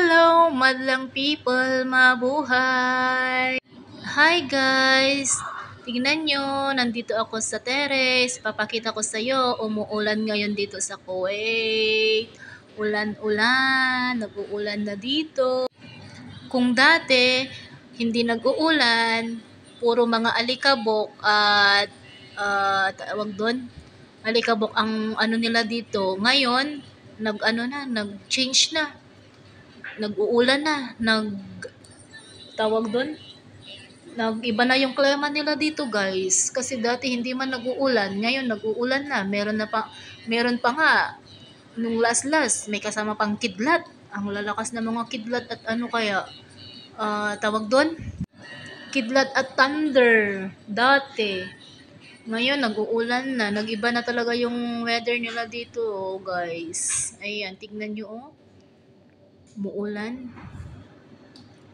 Hello, madlang people, mabuhay! Hi guys! Tignan nyo, nandito ako sa terrace. Papakita ko sa iyo, umuulan ngayon dito sa Kuwait. Ulan-ulan, nag-uulan na dito. Kung dati, hindi nag-uulan, puro mga alikabok at tawag doon, alikabok ang ano nila dito. Ngayon, nag-change na. Nag-uulan na, tawag doon, nag-iba na yung klima nila dito guys. Kasi dati hindi man nag-uulan, ngayon nag-uulan na. Meron pa nga, nung last, may kasama pang kidlat. Ang lalakas na mga kidlat at ano kaya, tawag doon, kidlat at thunder, dati. Ngayon, nag-uulan na, nag-iba na talaga yung weather nila dito guys. Ayan, tignan nyo oh. Umuulan.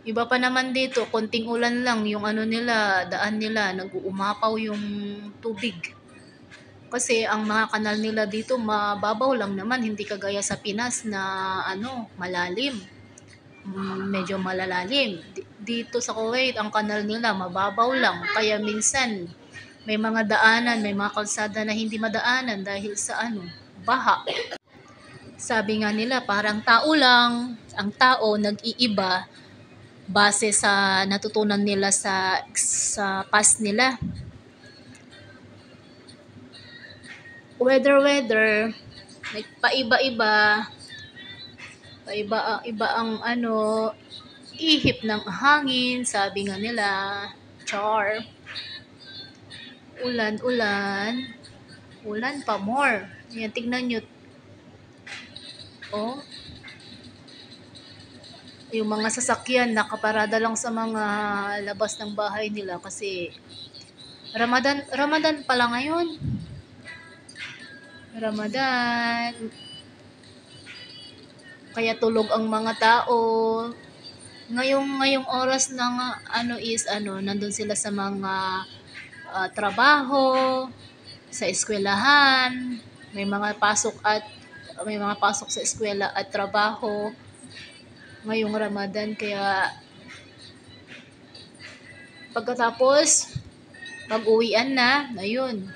Iba pa naman dito, konting ulan lang yung ano nila, daan nila, nag-uumapaw yung tubig. Kasi ang mga kanal nila dito mababaw lang naman, hindi kagaya sa Pinas na malalim. Medyo malalalim. Dito sa Kuwait, ang kanal nila mababaw lang. Kaya minsan may mga daanan, may mga kalsada na hindi madaanan dahil sa baha. Sabi nga nila, parang tao lang, ang tao nag-iiba base sa natutunan nila sa past nila. Weather, paiba-iba ang ihip ng hangin, sabi nga nila, char. Ulan pa more. Ayan, tignan nyo. Oh, yung mga sasakyan nakaparada lang sa mga labas ng bahay nila kasi Ramadan pala ngayon. Ramadan. Kaya tulog ang mga tao. Ngayong oras ng nandun sila sa mga trabaho, sa eskwelahan, may mga pasok sa eskwela at trabaho ngayong Ramadan. Kaya pagkatapos pag-uwian na, ayun,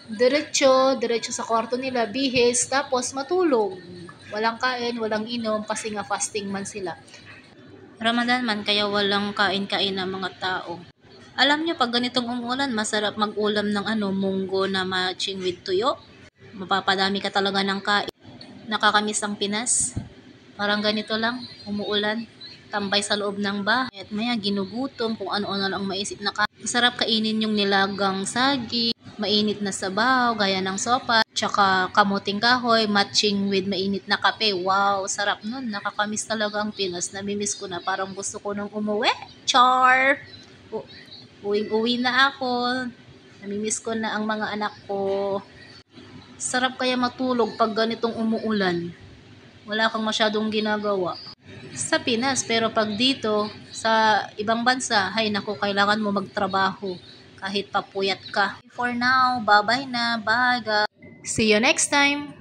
diretso sa kwarto nila, bihis, tapos matulog. Walang kain, walang inom kasi nga fasting man sila. Ramadan man, kaya walang kain-kain ng mga tao. Alam nyo, pag ganitong umulan, masarap mag-ulam ng munggo na matching with tuyo. Mapapadami ka talaga ng kain. Nakakamiss ang Pinas. Parang ganito lang, umuulan, tambay sa loob ng bahay, at maya ginugutom kung ano-ano lang maisip na kain. Masarap kainin yung nilagang saging, mainit na sabaw, gaya ng sopa, tsaka kamuting kahoy, matching with mainit na kape. Wow, sarap nun. Nakakamiss talaga ang Pinas. Namimiss ko na, parang gusto ko nang umuwi. Char! Uwing-uwi na ako. Namimiss ko na ang mga anak ko. Sarap kaya matulog pag ganitong umuulan. Wala kang masyadong ginagawa sa Pinas, pero pag dito sa ibang bansa, hay naku, kailangan mo magtrabaho kahit papuyat ka. For now, bye-bye na. Bye guys. See you next time.